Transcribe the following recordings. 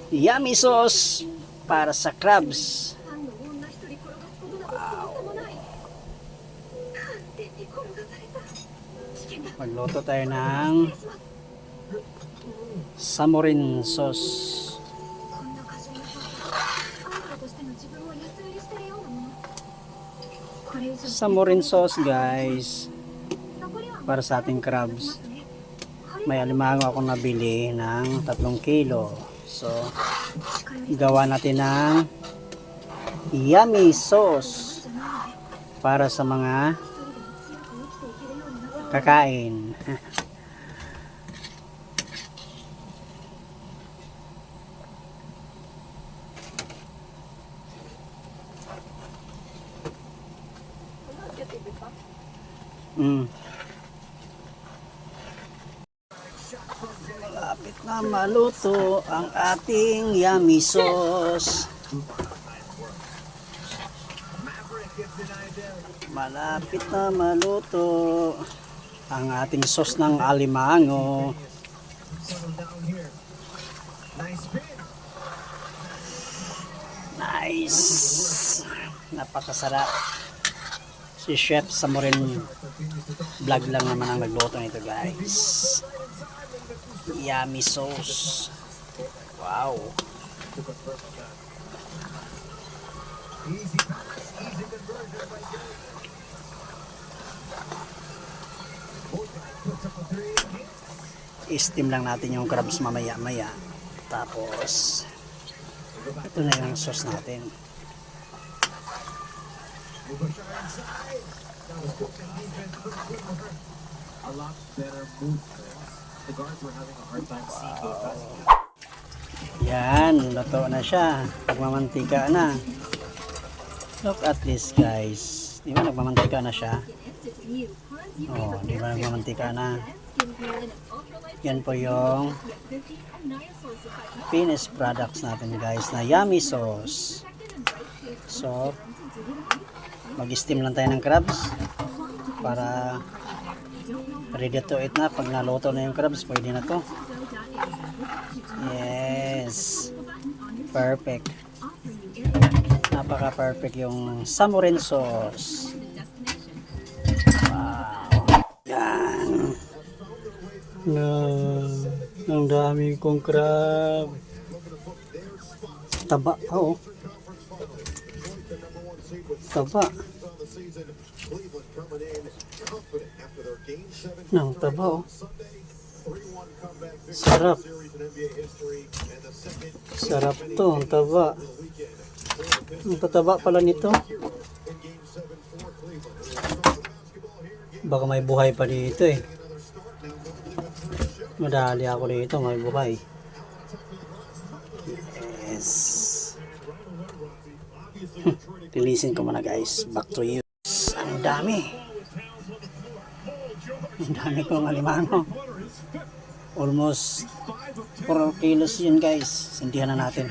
Yummy sauce para sa crabs. Magluto tayo ng samorin sauce. Samorin sauce guys, para sa ating crabs. May alimango akong nabili ng 3 kilo. So, gawa natin ng yummy sauce para sa mga kakain. Malapit na maluto ang ating yummy sauce. Malapit na maluto ang ating sauce ng alimango. Nice! Napakasarap. Si Chef Samorin vlog lang naman ang nagluto nito guys. Yummy sauce. Wow. I-steam lang natin yung crabs mamaya-maya. Tapos ito na yung sauce natin. Yan, luto na siya. Nagmamantika na. Look at this guys. Di ba nagmamantika na siya? Oh, di ba nagmamantika na? Yan po yung finished products natin guys na yummy sauce. So, mag-steam lang tayo ng crabs para ready to eat na. Pag naluto na yung crabs, pwede na to. Yes, perfect. Napaka perfect yung samorin sauce. Wow, yan na ang dami kong crab. Taba pa oh, taba. Nang taba oh. Sarap. Sarap to, ang taba. Ang tataba pala nito. Baka may buhay pa dito eh. Madali ako dito, may buhay. Yes. Linisin ko muna guys. Back to you. Ang dami. Ang dami kong alimango. Almost 4 kilos yun guys. Sindihan na natin.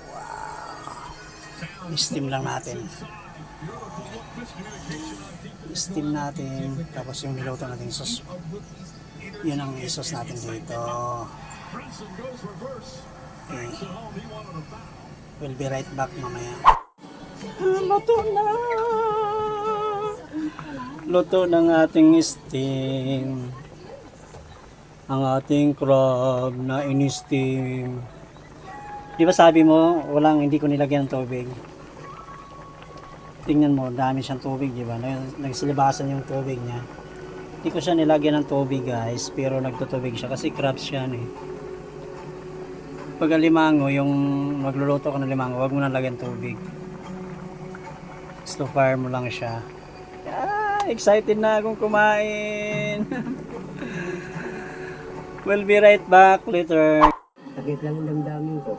Wow. Steam lang natin. Steam natin. Tapos yung niluto natin sauce. Yun ang sauce natin dito. Okay. We'll be right back mamaya. Luto na! Luto ng ating steam. Ang ating crab na in-steam. Di ba sabi mo, hindi ko nilagyan ng tubig. Tingnan mo, dami siyang tubig, di ba? Nagsilibasan yung tubig niya. Hindi ko siya nilagyan ng tubig guys, pero nagtutubig siya kasi crabs siya eh. Pag alimango, yung magluluto ka ng limango, huwag mo na lagyan tubig. Slow fire mo lang siya. Excited na akong kumain. We'll be right back later. Sakit lang ang damdamin ko.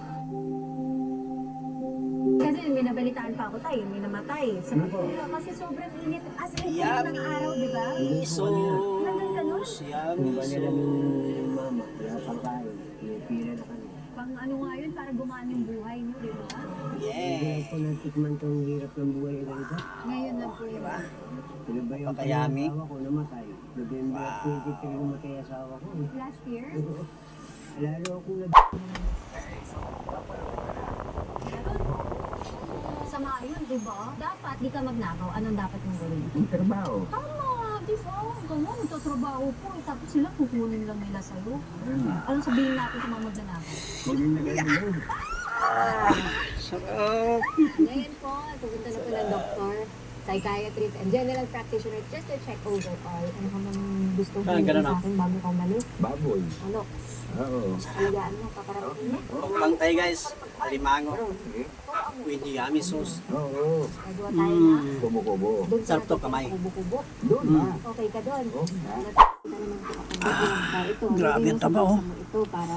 Kasi may nabalitaan pa ako tayo, may namatay. Kasi sobrang init. As in, ng araw, di ba? Yummy sauce. Kung ba nila ng mama, kaya pagkain, pinipila na kami. Pang ano nga yun, para gumaan yung buhay nyo, di ba? Hindi Yeah. ko natikman tong hirap ng buhay na ganito. Ngayon na po yun. Sino ba yung Pakayami? asawa ko namatay? November 23 namatay ang asawa ko. Last year, Lalo akong sama yun, di ba? Dapat di ka magnakaw. Anong dapat mong gawin? trabaho. Tama, di ba? Ganun, nagtatrabaho po. Tapos sila kukunin lang nila sa'yo. Anong sabihin natin sa mga magnanakaw? Kunin na ganun. Sarap. Ngayon po, pupunta na po ng doktor, psychiatrist, and general practitioner just to check over all. Ano ka mang gusto mo Ganun sa ah. akin bago ka umalis? Baboy. Ano? Oo. Alagaan mo, paparating mo? Mukbang tayo guys. Alimango. With yummy sauce. Oo. Nagawa tayo na. Kubo-kubo. Doon Sarap to, kamay. Kubo-kubo. Doon na. Okay ka doon. Oh. Ito, Grabe ang taba, oh. Ito para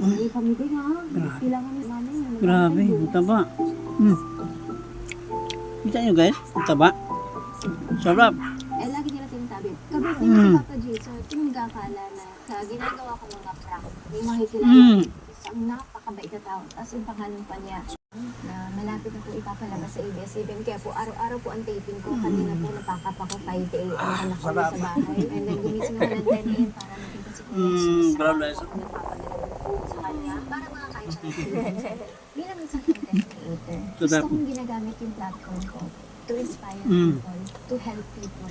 hindi kami din ha. Kailangan ni nanay na Grabe, ang taba. Kita nyo guys, ang taba. Sarap. Eh, lagi nila sinasabi, kabitin si Papa Jason, kung nagkakala na sa ginagawa ko mga prank, may makikilala isang napakabait na tao. Tapos yung pangalan pa niya, na malapit na po ipapalabas sa ABS-CBN. Kaya po, araw-araw po ang taping ko. Kanina po napakap ako 5 a.m. Anak ko sa bahay. And then gumising ako ng 10 a.m. para makita si Kuya Jesus. grabe. Ako nagpapadala ng food sa kanya para makakain siya ng food. Bilang isang content creator, gusto kong ginagamit yung platform ko to inspire people, to help people,